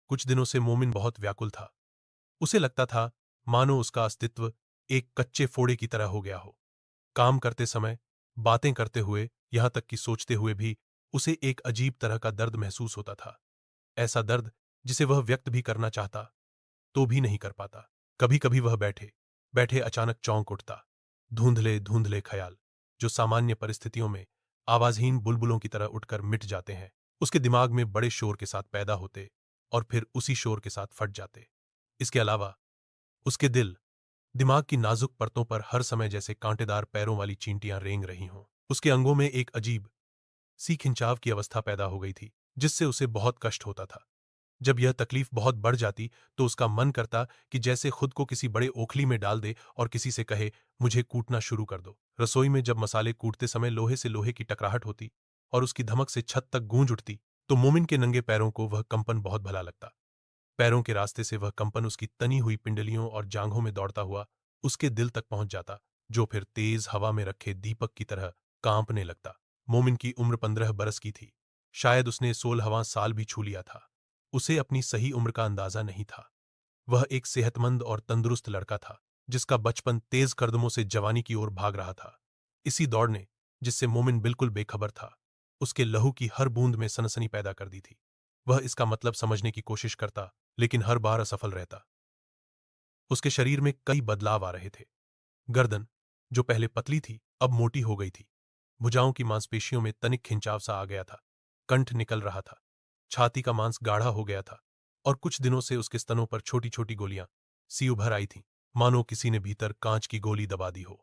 कुछ दिनों से मोमिन बहुत व्याकुल था। उसे लगता था मानो उसका अस्तित्व एक कच्चे फोड़े की तरह हो गया हो। काम करते समय, बातें करते हुए, यहां तक कि सोचते हुए भी उसे एक अजीब तरह का दर्द महसूस होता था। ऐसा दर्द जिसे वह व्यक्त भी करना चाहता तो भी नहीं कर पाता। कभी कभी वह बैठे बैठे अचानक चौंक उठता। धुंधले धुंधले ख्याल जो सामान्य परिस्थितियों में आवाजहीन बुलबुलों की तरह उठकर मिट जाते हैं, उसके दिमाग में बड़े शोर के साथ पैदा होते और फिर उसी शोर के साथ फट जाते। इसके अलावा उसके दिमाग की नाजुक परतों पर हर समय जैसे कांटेदार पैरों वाली चींटियां रेंग रही हों। उसके अंगों में एक अजीब सी खिंचाव की अवस्था पैदा हो गई थी, जिससे उसे बहुत कष्ट होता था। जब यह तकलीफ बहुत बढ़ जाती तो उसका मन करता कि जैसे खुद को किसी बड़े ओखली में डाल दे और किसी से कहे, मुझे कूटना शुरू कर दो। रसोई में जब मसाले कूटते समय लोहे से लोहे की टकराहट होती और उसकी धमक से छत तक गूंज उठती, तो मोमिन के नंगे पैरों को वह कंपन बहुत भला लगता। पैरों के रास्ते से वह कंपन उसकी तनी हुई पिंडलियों और जांघों में दौड़ता हुआ उसके दिल तक पहुंच जाता, जो फिर तेज हवा में रखे दीपक की तरह कांपने लगता। मोमिन की उम्र 15 बरस की थी। शायद उसने 16वां साल भी छू लिया था। उसे अपनी सही उम्र का अंदाजा नहीं था। वह एक सेहतमंद और तंदुरुस्त लड़का था, जिसका बचपन तेज कदमों से जवानी की ओर भाग रहा था। इसी दौड़ ने, जिससे मोमिन बिल्कुल बेखबर था, उसके लहू की हर बूंद में सनसनी पैदा कर दी थी। वह इसका मतलब समझने की कोशिश करता, लेकिन हर बार असफल रहता। उसके शरीर में कई बदलाव आ रहे थे। गर्दन, जो पहले पतली थी, अब मोटी हो गई थी। भुजाओं की मांसपेशियों में तनिक खिंचाव सा आ गया था। कंठ निकल रहा था। छाती का मांस गाढ़ा हो गया था और कुछ दिनों से उसके स्तनों पर छोटी छोटी गोलियां सी उभर आई थीं, मानो किसी ने भीतर कांच की गोली दबा दी हो।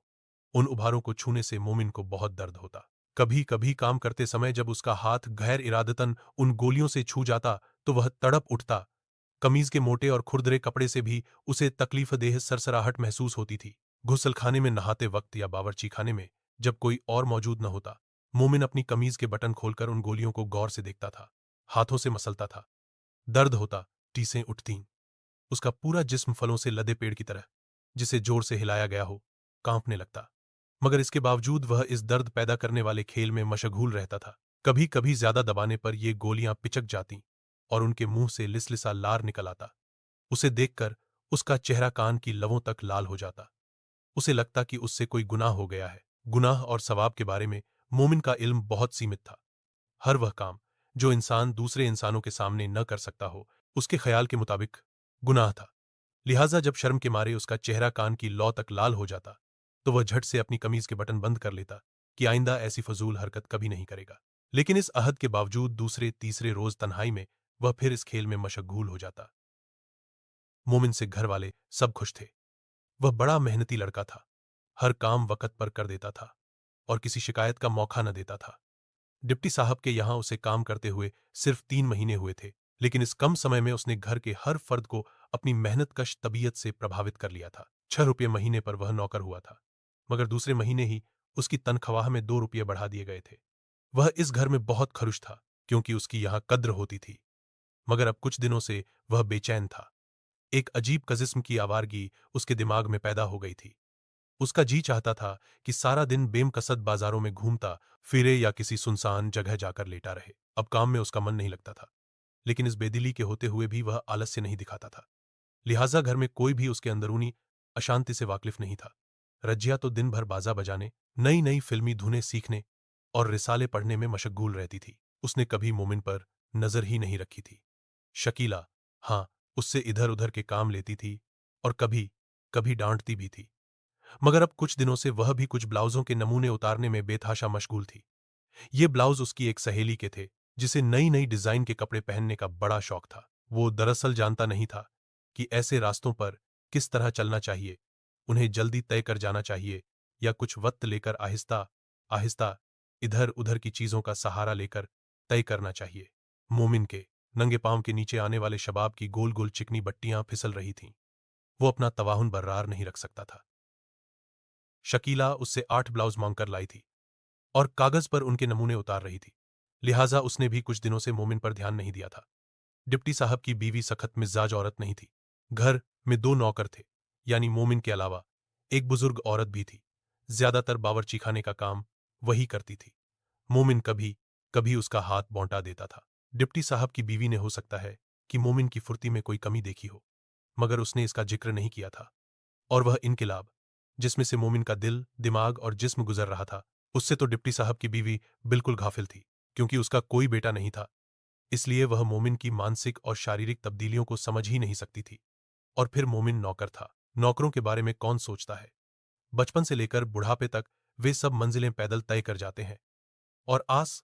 उन उभारों को छूने से मोमिन को बहुत दर्द होता। कभी कभी काम करते समय जब उसका हाथ गैर इरादतन उन गोलियों से छू जाता तो वह तड़प उठता। कमीज के मोटे और खुरदरे कपड़े से भी उसे तकलीफदेह सरसराहट महसूस होती थी। गुसलखाने में नहाते वक्त या बावर्ची खाने में जब कोई और मौजूद न होता, मोमिन अपनी कमीज के बटन खोलकर उन गोलियों को गौर से देखता था। हाथों से मसलता था। दर्द होता, टीसें उठतीं। उसका पूरा जिस्म फलों से लदे पेड़ की तरह, जिसे जोर से हिलाया गया हो, कांपने लगता। मगर इसके बावजूद वह इस दर्द पैदा करने वाले खेल में मशगूल रहता था। कभी कभी ज्यादा दबाने पर ये गोलियां पिचक जातीं और उनके मुंह से लिसलिसा लार निकल आता। उसे देखकर उसका चेहरा कान की लवों तक लाल हो जाता। उसे लगता कि उससे कोई गुनाह हो गया है। गुनाह और सवाब के बारे में मोमिन का इल्म बहुत सीमित था। हर वह काम जो इंसान दूसरे इंसानों के सामने न कर सकता हो, उसके ख्याल के मुताबिक गुनाह था। लिहाजा जब शर्म के मारे उसका चेहरा कान की लौ तक लाल हो जाता, तो वह झट से अपनी कमीज के बटन बंद कर लेता कि आइंदा ऐसी फजूल हरकत कभी नहीं करेगा। लेकिन इस अहद के बावजूद दूसरे तीसरे रोज तन्हाई में वह फिर इस खेल में मशगूल हो जाता। मोमिन से घर वाले सब खुश थे। वह बड़ा मेहनती लड़का था। हर काम वक़्त पर कर देता था और किसी शिकायत का मौका न देता था। डिप्टी साहब के यहां उसे काम करते हुए सिर्फ 3 महीने हुए थे, लेकिन इस कम समय में उसने घर के हर फर्द को अपनी मेहनतकश तबीयत से प्रभावित कर लिया था। 6 रुपये महीने पर वह नौकर हुआ था, मगर दूसरे महीने ही उसकी तनख्वाह में 2 रुपये बढ़ा दिए गए थे। वह इस घर में बहुत खुश था, क्योंकि उसकी यहां कद्र होती थी। मगर अब कुछ दिनों से वह बेचैन था। एक अजीब किस्म की आवारगी उसके दिमाग में पैदा हो गई थी। उसका जी चाहता था कि सारा दिन बेमकसद बाजारों में घूमता फिरे या किसी सुनसान जगह जाकर लेटा रहे। अब काम में उसका मन नहीं लगता था, लेकिन इस बेदिली के होते हुए भी वह आलस्य नहीं दिखाता था। लिहाजा घर में कोई भी उसके अंदरूनी अशांति से वाकिफ नहीं था। रज्जिया तो दिन भर बाजा बजाने, नई नई फिल्मी धुनें सीखने और रिसाले पढ़ने में मशगूल रहती थी। उसने कभी मोमिन पर नजर ही नहीं रखी थी। शकीला, हाँ, उससे इधर उधर के काम लेती थी और कभी कभी डांटती भी थी। मगर अब कुछ दिनों से वह भी कुछ ब्लाउजों के नमूने उतारने में बेतहाशा मशगूल थी। ये ब्लाउज उसकी एक सहेली के थे, जिसे नई नई डिजाइन के कपड़े पहनने का बड़ा शौक था। वो दरअसल जानता नहीं था कि ऐसे रास्तों पर किस तरह चलना चाहिए, उन्हें जल्दी तय कर जाना चाहिए या कुछ वक्त लेकर आहिस्ता आहिस्ता इधर उधर की चीजों का सहारा लेकर तय करना चाहिए। मोमिन के नंगे पांव के नीचे आने वाले शबाब की गोल गोल चिकनी बट्टियां फिसल रही थीं। वो अपना तवाहुन बर्रार नहीं रख सकता था। शकीला उससे 8 ब्लाउज मांगकर लाई थी और कागज पर उनके नमूने उतार रही थी। लिहाजा उसने भी कुछ दिनों से मोमिन पर ध्यान नहीं दिया था। डिप्टी साहब की बीवी सख्त मिजाज औरत नहीं थी। घर में 2 नौकर थे, यानी मोमिन के अलावा एक बुजुर्ग औरत भी थी। ज्यादातर बावर्ची खाने का काम वही करती थी। मोमिन कभी कभी उसका हाथ बौंटा देता था। डिप्टी साहब की बीवी ने हो सकता है कि मोमिन की फुर्ती में कोई कमी देखी हो, मगर उसने इसका जिक्र नहीं किया था। और वह इनकिलाब, जिसमें से मोमिन का दिल, दिमाग और जिस्म गुजर रहा था, उससे तो डिप्टी साहब की बीवी बिल्कुल गाफिल थी, क्योंकि उसका कोई बेटा नहीं था। इसलिए वह मोमिन की मानसिक और शारीरिक तब्दीलियों को समझ ही नहीं सकती थी। और फिर मोमिन नौकर था। नौकरों के बारे में कौन सोचता है? बचपन से लेकर बुढ़ापे तक वे सब मंजिलें पैदल तय कर जाते हैं और आस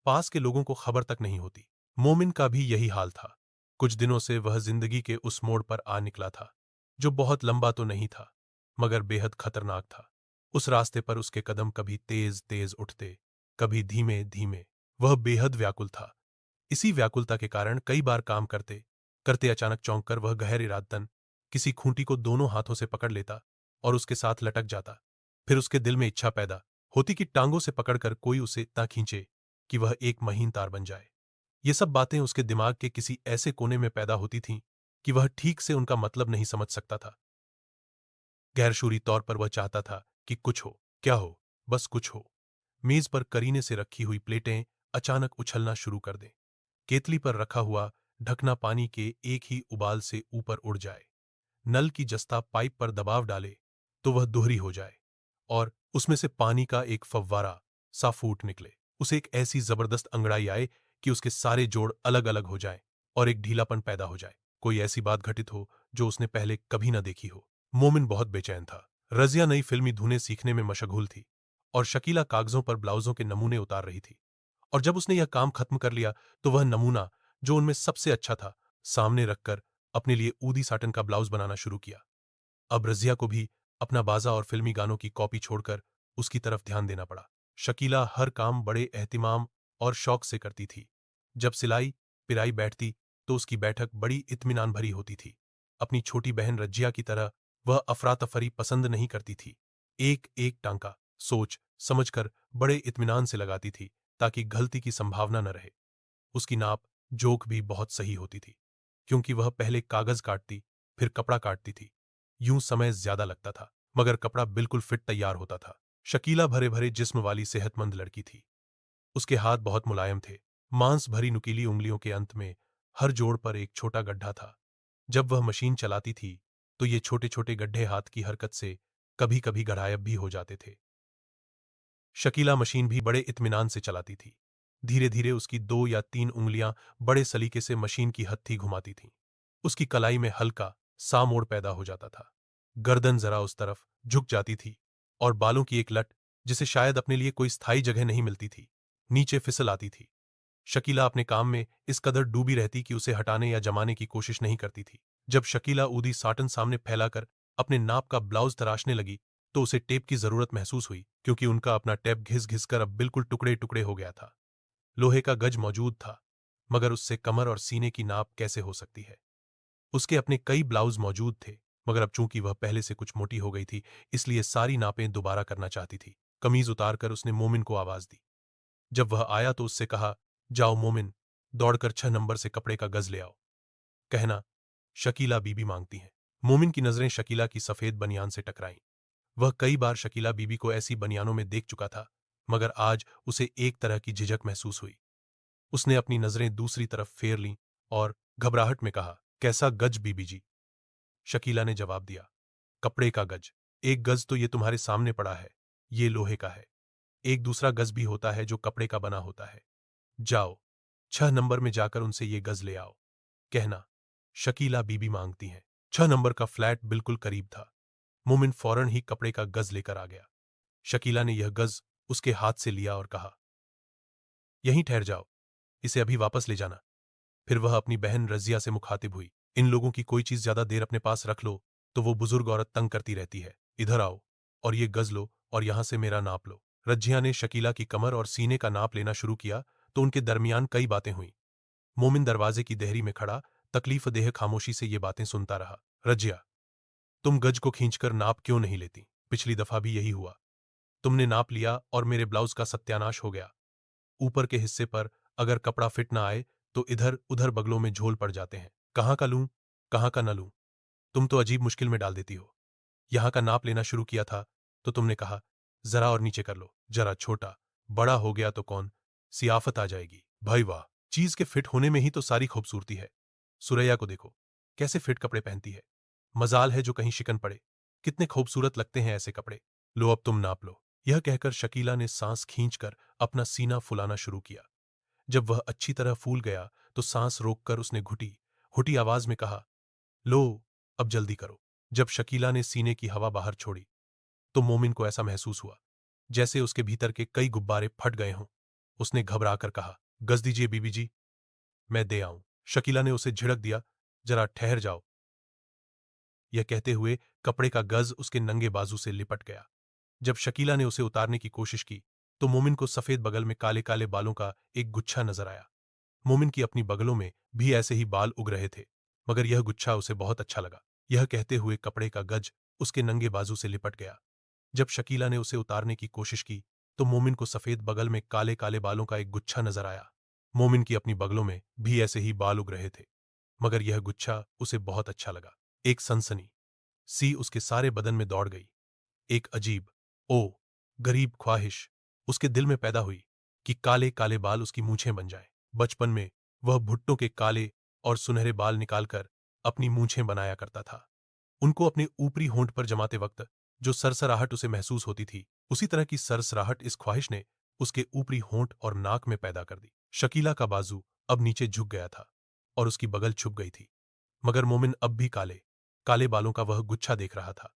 पास के लोगों को खबर तक नहीं होती। मोमिन का भी यही हाल था। कुछ दिनों से वह जिंदगी के उस मोड़ पर आ निकला था, जो बहुत लंबा तो नहीं था, मगर बेहद खतरनाक था। उस रास्ते पर उसके कदम कभी तेज तेज उठते, कभी धीमे धीमे। वह बेहद व्याकुल था। इसी व्याकुलता के कारण कई बार काम करते करते अचानक चौंक कर वह गहरे रातन किसी खूंटी को दोनों हाथों से पकड़ लेता और उसके साथ लटक जाता। फिर उसके दिल में इच्छा पैदा होती कि टांगों से पकड़कर कोई उसे इतना खींचे कि वह एक महीन तार बन जाए। ये सब बातें उसके दिमाग के किसी ऐसे कोने में पैदा होती थीं कि वह ठीक से उनका मतलब नहीं समझ सकता था। गैरशूरी तौर पर वह चाहता था कि कुछ हो, क्या हो, बस कुछ हो। मेज पर करीने से रखी हुई प्लेटें अचानक उछलना शुरू कर दें। केतली पर रखा हुआ ढकना पानी के एक ही उबाल से ऊपर उड़ जाए। नल की जस्ता पाइप पर दबाव डाले तो वह दोहरी हो जाए और उसमें से पानी का एक फव्वारा सा फूट निकले। उसे एक ऐसी जबरदस्त अंगड़ाई आए कि उसके सारे जोड़ अलग अलग हो जाएं और एक ढीलापन पैदा हो जाए। कोई ऐसी बात घटित हो जो उसने पहले कभी न देखी हो। मोमिन बहुत बेचैन था। रजिया नई फिल्मी धुनें सीखने में मशगूल थी और शकीला कागजों पर ब्लाउजों के नमूने उतार रही थी। और जब उसने यह काम खत्म कर लिया तो वह नमूना, जो उनमें सबसे अच्छा था, सामने रखकर अपने लिए ऊदी साटन का ब्लाउज बनाना शुरू किया। अब रजिया को भी अपना बाजा और फिल्मी गानों की कॉपी छोड़कर उसकी तरफ ध्यान देना पड़ा। शकीला हर काम बड़े एहतिमाम और शौक से करती थी। जब सिलाई पिराई बैठती तो उसकी बैठक बड़ी इत्मीनान भरी होती थी। अपनी छोटी बहन रजिया की तरह वह अफरातफरी पसंद नहीं करती थी। एक एक टांका सोच समझकर बड़े इत्मीनान से लगाती थी, ताकि गलती की संभावना न रहे। उसकी नाप जोक भी बहुत सही होती थी, क्योंकि वह पहले कागज काटती फिर कपड़ा काटती थी। यूं समय ज्यादा लगता था, मगर कपड़ा बिल्कुल फिट तैयार होता था। शकीला भरे भरे जिस्म वाली सेहतमंद लड़की थी। उसके हाथ बहुत मुलायम थे। मांस भरी नुकीली उंगलियों के अंत में हर जोड़ पर एक छोटा गड्ढा था। जब वह मशीन चलाती थी तो ये छोटे छोटे गड्ढे हाथ की हरकत से कभी कभी गायब भी हो जाते थे। शकीला मशीन भी बड़े इत्मीनान से चलाती थी। धीरे धीरे उसकी 2 या 3 उंगलियां बड़े सलीके से मशीन की हत्थी घुमाती थीं। उसकी कलाई में हल्का सा मोड़ पैदा हो जाता था। गर्दन जरा उस तरफ झुक जाती थी और बालों की एक लट, जिसे शायद अपने लिए कोई स्थायी जगह नहीं मिलती थी, नीचे फिसल आती थी। शकीला अपने काम में इस कदर डूबी रहती कि उसे हटाने या जमाने की कोशिश नहीं करती थी। जब शकीला ऊदी साटन सामने फैलाकर अपने नाप का ब्लाउज तराशने लगी तो उसे टेप की जरूरत महसूस हुई, क्योंकि उनका अपना टेप घिस घिस कर अब बिल्कुल टुकड़े टुकड़े हो गया था। लोहे का गज मौजूद था, मगर उससे कमर और सीने की नाप कैसे हो सकती है। उसके अपने कई ब्लाउज मौजूद थे, मगर अब चूंकि वह पहले से कुछ मोटी हो गई थी, इसलिए सारी नापें दोबारा करना चाहती थी। कमीज उतारकर उसने मोमिन को आवाज दी। जब वह आया तो उससे कहा, जाओ मोमिन, दौड़कर 6 नंबर से कपड़े का गज ले आओ। कहना, शकीला बीबी मांगती हैं। मोमिन की नजरें शकीला की सफेद बनियान से टकराईं। वह कई बार शकीला बीबी को ऐसी बनियानों में देख चुका था, मगर आज उसे एक तरह की झिझक महसूस हुई। उसने अपनी नजरें दूसरी तरफ फेर लीं और घबराहट में कहा, कैसा गज बीबी जी? शकीला ने जवाब दिया, कपड़े का गज। एक गज तो ये तुम्हारे सामने पड़ा है, ये लोहे का है। एक दूसरा गज भी होता है जो कपड़े का बना होता है। जाओ, 6 नंबर में जाकर उनसे ये गज ले आओ। कहना, शकीला बीबी मांगती हैं। 6 नंबर का फ्लैट बिल्कुल करीब था। मोमिन फौरन ही कपड़े का गज लेकर आ गया। शकीला ने यह गज उसके हाथ से लिया और कहा, यहीं ठहर जाओ, इसे अभी वापस ले जाना। फिर वह अपनी बहन रजिया से मुखातिब हुई, इन लोगों की कोई चीज ज्यादा देर अपने पास रख लो तो वो बुजुर्ग औरत तंग करती रहती है। इधर आओ और ये गज लो और यहां से मेरा नाप लो। रजिया ने शकीला की कमर और सीने का नाप लेना शुरू किया तो उनके दरमियान कई बातें हुई। मोमिन दरवाजे की देहरी में खड़ा तकलीफ देह खामोशी से ये बातें सुनता रहा। रजिया, तुम गज को खींचकर नाप क्यों नहीं लेती? पिछली दफा भी यही हुआ। तुमने नाप लिया और मेरे ब्लाउज का सत्यानाश हो गया। ऊपर के हिस्से पर अगर कपड़ा फिट ना आए तो इधर उधर बगलों में झोल पड़ जाते हैं। कहाँ का लूं, कहाँ का न लूं? तुम तो अजीब मुश्किल में डाल देती हो। यहाँ का नाप लेना शुरू किया था तो तुमने कहा, जरा और नीचे कर लो। जरा छोटा बड़ा हो गया तो कौन सियाफत आ जाएगी। भाई वाह, चीज के फिट होने में ही तो सारी खूबसूरती है। सुरैया को देखो, कैसे फिट कपड़े पहनती है। मजाल है जो कहीं शिकन पड़े। कितने खूबसूरत लगते हैं ऐसे कपड़े। लो अब तुम नाप लो। यह कहकर शकीला ने सांस खींचकर अपना सीना फुलाना शुरू किया। जब वह अच्छी तरह फूल गया तो सांस रोककर उसने घुटी घुटी आवाज में कहा, लो, अब जल्दी करो। जब शकीला ने सीने की हवा बाहर छोड़ी तो मोमिन को ऐसा महसूस हुआ जैसे उसके भीतर के कई गुब्बारे फट गए हों। उसने घबराकर कहा, गज दीजिए बीबी जी, मैं दे आऊं। शकीला ने उसे झिड़क दिया, जरा ठहर जाओ। यह कहते हुए कपड़े का गज उसके नंगे बाजू से लिपट गया। जब शकीला ने उसे उतारने की कोशिश की तो मोमिन को सफेद बगल में काले काले बालों का एक गुच्छा नजर आया। मोमिन की अपनी बगलों में भी ऐसे ही बाल उग रहे थे, मगर यह गुच्छा उसे बहुत अच्छा लगा। यह कहते हुए कपड़े का गज उसके नंगे बाजू से लिपट गया। जब शकीला ने उसे उतारने की कोशिश की तो मोमिन को सफेद बगल में काले काले बालों का एक गुच्छा नजर आया। मोमिन की अपनी बगलों में भी ऐसे ही बाल उग रहे थे, मगर यह गुच्छा उसे बहुत अच्छा लगा। एक सनसनी सी उसके सारे बदन में दौड़ गई। एक अजीब, ओ गरीब ख्वाहिश उसके दिल में पैदा हुई कि काले काले बाल उसकी मूंछें बन जाएं। बचपन में वह भुट्टों के काले और सुनहरे बाल निकालकर अपनी मूंछें बनाया करता था। उनको अपने ऊपरी होंठ पर जमाते वक्त जो सरसराहट उसे महसूस होती थी, उसी तरह की सरसराहट इस ख्वाहिश ने उसके ऊपरी होंठ और नाक में पैदा कर दी। शकीला का बाजू अब नीचे झुक गया था और उसकी बगल छुप गई थी, मगर मोमिन अब भी काले काले बालों का वह गुच्छा देख रहा था।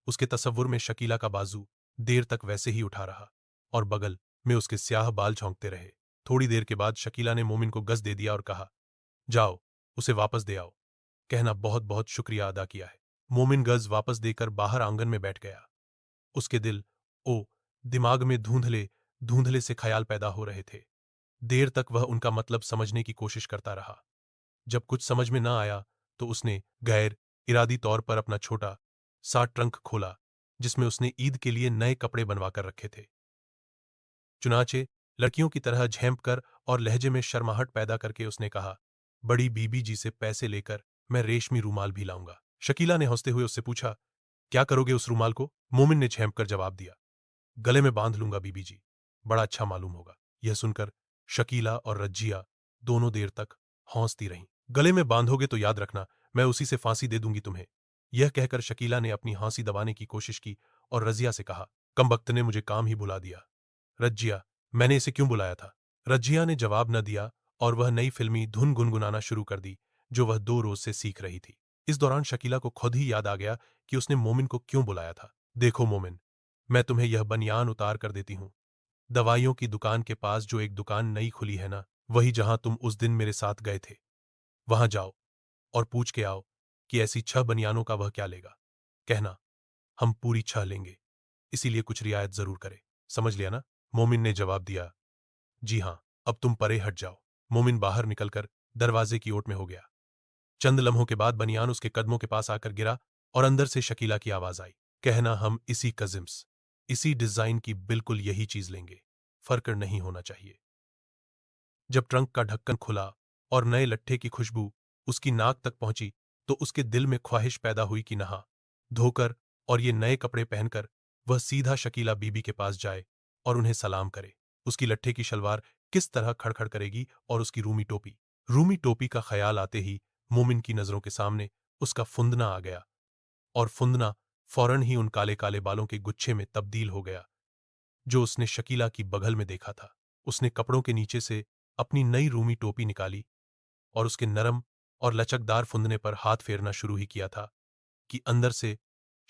उसके तसव्वुर में शकीला का बाजू देर तक वैसे ही उठा रहा और बगल में उसके स्याह बाल झोंकते रहे। थोड़ी देर के बाद शकीला ने मोमिन को गज दे दिया और कहा, जाओ, उसे वापस दे आओ। कहना बहुत बहुत शुक्रिया अदा किया है। मोमिन गज वापस देकर बाहर आंगन में बैठ गया। उसके दिमाग में धुंधले धुंधले से ख्याल पैदा हो रहे थे। देर तक वह उनका मतलब समझने की कोशिश करता रहा। जब कुछ समझ में न आया तो उसने गैर इरादी तौर पर अपना छोटा सा ट्रंक खोला जिसमें उसने ईद के लिए नए कपड़े बनवा कर रखे थे। चुनाचे लड़कियों की तरह झेंप कर और लहजे में शर्माहट पैदा करके उसने कहा, बड़ी बीबी जी से पैसे लेकर मैं रेशमी रूमाल भी लाऊंगा। शकीला ने हंसते हुए उससे पूछा, क्या करोगे उस रूमाल को? मोमिन ने झेंप कर जवाब दिया, गले में बांध लूंगा बीबी जी, बड़ा अच्छा मालूम होगा। यह सुनकर शकीला और रज्जिया दोनों देर तक हौंसती रहीं। गले में बांधोगे तो याद रखना, मैं उसी से फांसी दे दूंगी तुम्हें। यह कहकर शकीला ने अपनी हंसी दबाने की कोशिश की और रजिया से कहा, कमबख्त ने मुझे काम ही बुला दिया। रज्जिया, मैंने इसे क्यों बुलाया था? रज्जिया ने जवाब न दिया और वह नई फिल्मी धुन गुनगुनाना शुरू कर दी जो वह 2 रोज से सीख रही थी। इस दौरान शकीला को खुद ही याद आ गया कि उसने मोमिन को क्यों बुलाया था। देखो मोमिन, मैं तुम्हें यह बनियान उतार कर देती हूं। दवाइयों की दुकान के पास जो एक दुकान नई खुली है ना, वही जहां तुम उस दिन मेरे साथ गए थे, वहां जाओ और पूछ के आओ कि ऐसी 6 बनियानों का वह क्या लेगा। कहना, हम पूरी 6 लेंगे, इसीलिए कुछ रियायत जरूर करे। समझ लिया ना? मोमिन ने जवाब दिया, जी हां, अब तुम परे हट जाओ। मोमिन बाहर निकलकर दरवाजे की ओट में हो गया। चंद लम्हों के बाद बनियान उसके कदमों के पास आकर गिरा और अंदर से शकीला की आवाज आई, कहना, हम इसी कजिम्स, इसी डिजाइन की बिल्कुल यही चीज लेंगे, फर्क नहीं होना चाहिए। जब ट्रंक का ढक्कन खुला और नए लट्ठे की खुशबू उसकी नाक तक पहुंची तो उसके दिल में ख्वाहिश पैदा हुई कि नहा धोकर और ये नए कपड़े पहनकर वह सीधा शकीला बीबी के पास जाए और उन्हें सलाम करे। उसकी लट्ठे की शलवार किस तरह खड़खड़ करेगी और उसकी रूमी टोपी का ख्याल आते ही मोमिन की नजरों के सामने उसका फुंदना आ गया और फुंदना फौरन ही उन काले काले बालों के गुच्छे में तब्दील हो गया जो उसने शकीला की बगल में देखा था। उसने कपड़ों के नीचे से अपनी नई रूमी टोपी निकाली और उसके नरम और लचकदार फुंदने पर हाथ फेरना शुरू ही किया था कि अंदर से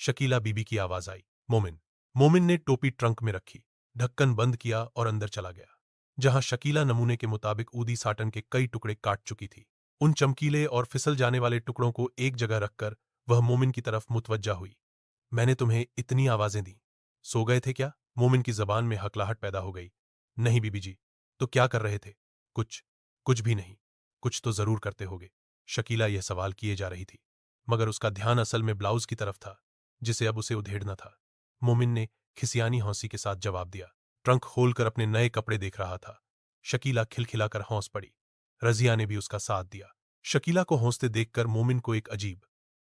शकीला बीबी की आवाज आई, मोमिन। मोमिन ने टोपी ट्रंक में रखी, ढक्कन बंद किया और अंदर चला गया, जहां शकीला नमूने के मुताबिक ऊदी साटन के कई टुकड़े काट चुकी थी। उन चमकीले और फिसल जाने वाले टुकड़ों को एक जगह रखकर वह मोमिन की तरफ मुतवज्जा हुई। मैंने तुम्हें इतनी आवाजें दी, सो गए थे क्या? मोमिन की जबान में हकलाहट पैदा हो गई। नहीं बीबी जी। तो क्या कर रहे थे? कुछ कुछ भी नहीं। कुछ तो जरूर करते होगे। शकीला यह सवाल किए जा रही थी, मगर उसका ध्यान असल में ब्लाउज की तरफ था जिसे अब उसे उधेड़ना था। मोमिन ने खिसियानी हौंसी के साथ जवाब दिया। ट्रंक खोलकर अपने नए कपड़े देख रहा था। शकीला खिलखिलाकर हौंस पड़ी। रजिया ने भी उसका साथ दिया। शकीला को हौंसते देखकर मोमिन को एक अजीब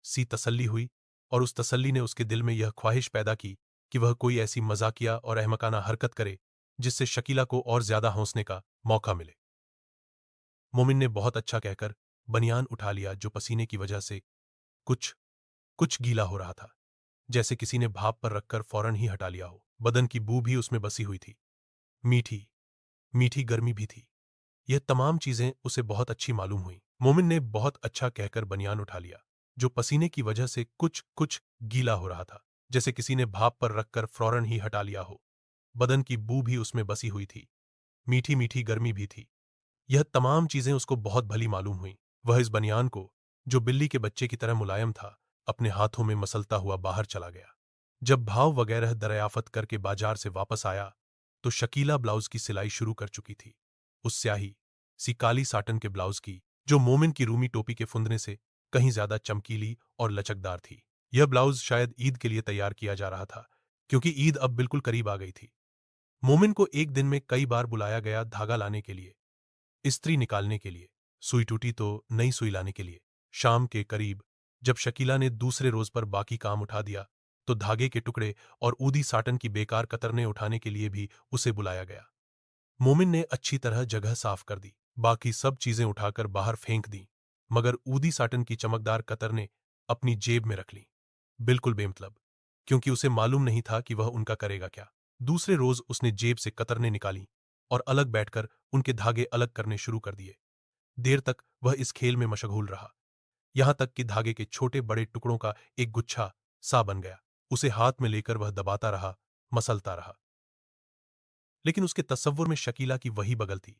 सी तसल्ली हुई और उस तसल्ली ने उसके दिल में यह ख्वाहिश पैदा की कि वह कोई ऐसी मजाकिया और अहमकाना हरकत करे जिससे शकीला को और ज्यादा हौंसने का मौका मिले। मोमिन ने बहुत अच्छा कहकर बनियान उठा लिया जो पसीने की वजह से कुछ कुछ गीला हो रहा था, जैसे किसी ने भाप पर रखकर फौरन ही हटा लिया हो। बदन की बू भी उसमें बसी हुई थी, मीठी मीठी गर्मी भी थी। यह तमाम चीजें उसे बहुत अच्छी मालूम हुई। मोमिन ने बहुत अच्छा कहकर बनियान उठा लिया जो पसीने की वजह से कुछ कुछ गीला हो रहा था, जैसे किसी ने भाप पर रखकर फौरन ही हटा लिया हो। बदन की बू भी उसमें बसी हुई थी, मीठी मीठी गर्मी भी थी। यह तमाम चीजें उसको बहुत भली मालूम हुई। वह इस बनियान को, जो बिल्ली के बच्चे की तरह मुलायम था, अपने हाथों में मसलता हुआ बाहर चला गया। जब भाव वगैरह दरियाफत करके बाजार से वापस आया तो शकीला ब्लाउज की सिलाई शुरू कर चुकी थी, उस स्याही सी काली साटन के ब्लाउज की जो मोमिन की रूमी टोपी के फुंदने से कहीं ज्यादा चमकीली और लचकदार थी। यह ब्लाउज शायद ईद के लिए तैयार किया जा रहा था, क्योंकि ईद अब बिल्कुल करीब आ गई थी। मोमिन को एक दिन में कई बार बुलाया गया धागा लाने के लिए, इस्त्री निकालने के लिए, सुई टूटी तो नई सुई लाने के लिए। शाम के करीब जब शकीला ने दूसरे रोज पर बाकी काम उठा दिया तो धागे के टुकड़े और ऊदी साटन की बेकार कतरने उठाने के लिए भी उसे बुलाया गया। मोमिन ने अच्छी तरह जगह साफ कर दी, बाकी सब चीजें उठाकर बाहर फेंक दी, मगर ऊदी साटन की चमकदार कतरने अपनी जेब में रख ली, बिल्कुल बेमतलब, क्योंकि उसे मालूम नहीं था कि वह उनका करेगा क्या। दूसरे रोज उसने जेब से कतरने निकाली और अलग बैठकर उनके धागे अलग करने शुरू कर दिए। देर तक वह इस खेल में मशगूल रहा, यहां तक कि धागे के छोटे बड़े टुकड़ों का एक गुच्छा सा बन गया। उसे हाथ में लेकर वह दबाता रहा, मसलता रहा। लेकिन उसके तस्वुर में शकीला की वही बगल थी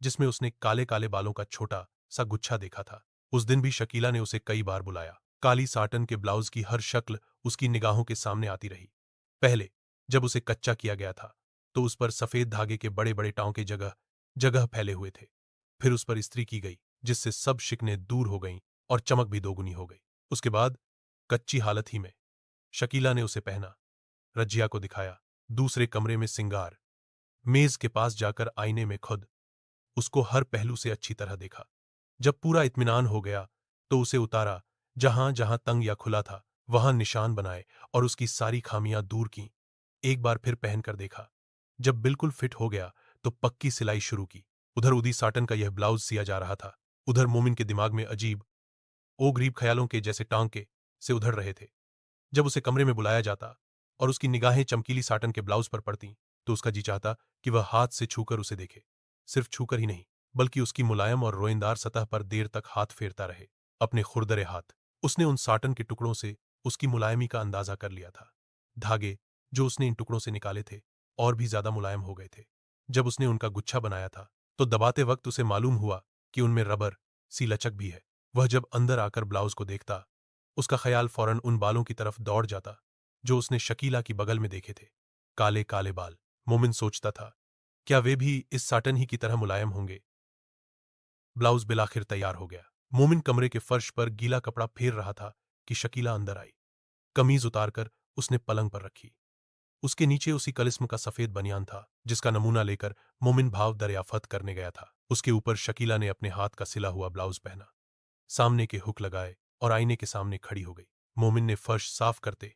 जिसमें उसने काले काले बालों का छोटा सा गुच्छा देखा था। उस दिन भी शकीला ने उसे कई बार बुलाया। काली साटन के ब्लाउज की हर शक्ल उसकी निगाहों के सामने आती रही। पहले जब उसे कच्चा किया गया था तो उस पर सफेद धागे के बड़े बड़े टांके जगह जगह फैले हुए थे। फिर उस पर इस्त्री की गई जिससे सब शिकनें दूर हो गईं और चमक भी दोगुनी हो गई। उसके बाद कच्ची हालत ही में शकीला ने उसे पहना, रजिया को दिखाया, दूसरे कमरे में सिंगार, मेज के पास जाकर आईने में खुद उसको हर पहलू से अच्छी तरह देखा। जब पूरा इत्मीनान हो गया तो उसे उतारा, जहां जहां तंग या खुला था वहां निशान बनाए और उसकी सारी खामियां दूर की। एक बार फिर पहनकर देखा, जब बिल्कुल फिट हो गया तो पक्की सिलाई शुरू की। उधर उदी साटन का यह ब्लाउज सिया जा रहा था, उधर मोमिन के दिमाग में अजीब ओ गरीब ख्यालों के जैसे टांके से उधर रहे थे। जब उसे कमरे में बुलाया जाता और उसकी निगाहें चमकीली साटन के ब्लाउज पर पड़ती तो उसका जी चाहता कि वह हाथ से छूकर उसे देखे। सिर्फ छूकर ही नहीं, बल्कि उसकी मुलायम और रोएंदार सतह पर देर तक हाथ फेरता रहे, अपने खुरदरे हाथ। उसने उन साटन के टुकड़ों से उसकी मुलायमी का अंदाजा कर लिया था। धागे जो उसने इन टुकड़ों से निकाले थे और भी ज्यादा मुलायम हो गए थे। जब उसने उनका गुच्छा बनाया था तो दबाते वक्त उसे मालूम हुआ कि उनमें रबर सी लचक भी है। वह जब अंदर आकर ब्लाउज को देखता, उसका ख्याल फौरन उन बालों की तरफ दौड़ जाता जो उसने शकीला की बगल में देखे थे। काले काले बाल। मोमिन सोचता था, क्या वे भी इस साटन ही की तरह मुलायम होंगे। ब्लाउज बिलाखिर तैयार हो गया। मोमिन कमरे के फर्श पर गीला कपड़ा फेर रहा था कि शकीला अंदर आई। कमीज उतारकर उसने पलंग पर रखी। उसके नीचे उसी कलिस्म का सफेद बनियान था जिसका नमूना लेकर मोमिन भाव दरियाफत करने गया था। उसके ऊपर शकीला ने अपने हाथ का सिला हुआ ब्लाउज पहना, सामने के हुक लगाए और आईने के सामने खड़ी हो गई। मोमिन ने फर्श साफ करते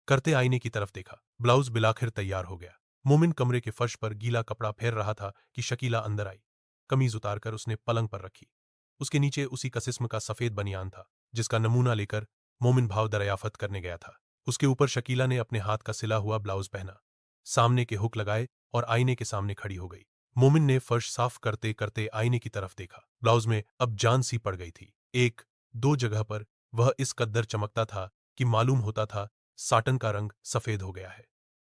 करते आईने की तरफ देखा। ब्लाउज बिलाखिर तैयार हो गया। मोमिन कमरे के फर्श पर गीला कपड़ा फेर रहा था कि शकीला अंदर आई। कमीज उतारकर उसने पलंग पर रखी। उसके नीचे उसी किस्म का सफेद बनियान था जिसका नमूना लेकर मोमिन भाव दरियाफत करने गया था। उसके ऊपर शकीला ने अपने हाथ का सिला हुआ ब्लाउज पहना, सामने के हुक लगाए और आईने के सामने खड़ी हो गई। मोमिन ने फर्श साफ करते करते आईने की तरफ देखा। ब्लाउज में अब जान सी पड़ गई थी। एक दो जगह पर वह इस कद्दर चमकता था कि मालूम होता था साटन का रंग सफेद हो गया है।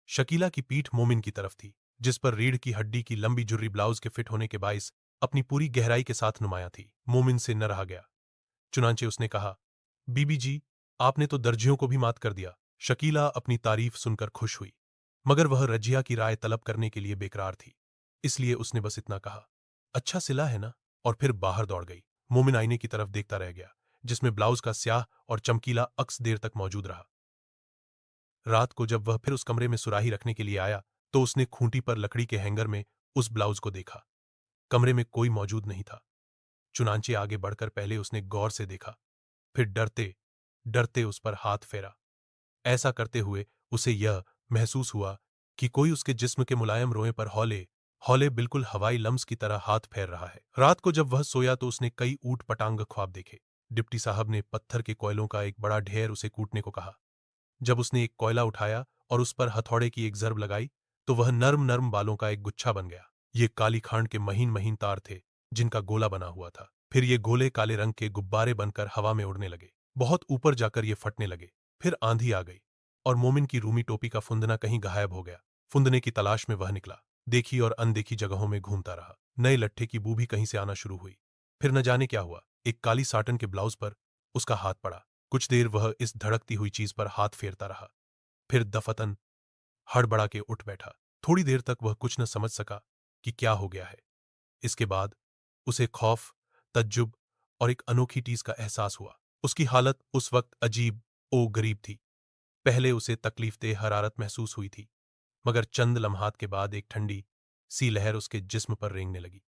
शकीला की पीठ मोमिन की तरफ थी, जिस पर रीढ़ की हड्डी की लंबी जुर्री ब्लाउज के फिट होने के बाइस अपनी पूरी गहराई के साथ नुमाया थी। मोमिन से न रहा गया, चुनांचे उसने कहा, बीबी जी, आपने तो दर्जियों को भी मात कर दिया। शकीला अपनी तारीफ सुनकर खुश हुई, मगर वह रजिया की राय तलब करने के लिए बेकरार थी, इसलिए उसने बस इतना कहा, अच्छा सिला है ना, और फिर बाहर दौड़ गई। मोमिन आईने की तरफ देखता रह गया जिसमें ब्लाउज का स्याह और चमकीला अक्स देर तक मौजूद रहा। रात को जब वह फिर उस कमरे में सुराही रखने के लिए आया तो उसने खूंटी पर लकड़ी के हैंगर में उस ब्लाउज को देखा। कमरे में कोई मौजूद नहीं था। चुनांचे आगे बढ़कर पहले उसने गौर से देखा, फिर डरते डरते उस पर हाथ फेरा। ऐसा करते हुए उसे यह महसूस हुआ कि कोई उसके जिस्म के मुलायम रोए पर हौले हौले बिल्कुल हवाई लम्स की तरह हाथ फेर रहा है। रात को जब वह सोया तो उसने कई ऊट पटांग ख्वाब देखे। डिप्टी साहब ने पत्थर के कोयलों का एक बड़ा ढेर उसे कूटने को कहा। जब उसने एक कोयला उठाया और उस पर हथौड़े की एक जरब लगाई तो वह नर्म नर्म बालों का एक गुच्छा बन गया। ये काली खांड के महीन महीन तार थे जिनका गोला बना हुआ था। फिर ये गोले काले रंग के गुब्बारे बनकर हवा में उड़ने लगे। बहुत ऊपर जाकर ये फटने लगे। फिर आंधी आ गई और मोमिन की रूमी टोपी का फुंदना कहीं गायब हो गया। फुंदने की तलाश में वह निकला। देखी और अनदेखी जगहों में घूमता रहा। नए लट्ठे की बू भी कहीं से आना शुरू हुई। फिर न जाने क्या हुआ, एक काली साटन के ब्लाउज पर उसका हाथ पड़ा। कुछ देर वह इस धड़कती हुई चीज पर हाथ फेरता रहा। फिर दफतन हड़बड़ा के उठ बैठा। थोड़ी देर तक वह कुछ न समझ सका कि क्या हो गया है। इसके बाद उसे खौफ, तज्जुब और एक अनोखी टीस का एहसास हुआ। उसकी हालत उस वक्त अजीब ओ गरीब थी। पहले उसे तकलीफदेह हरारत महसूस हुई थी, मगर चंद लम्हात के बाद एक ठंडी सी लहर उसके जिस्म पर रेंगने लगी।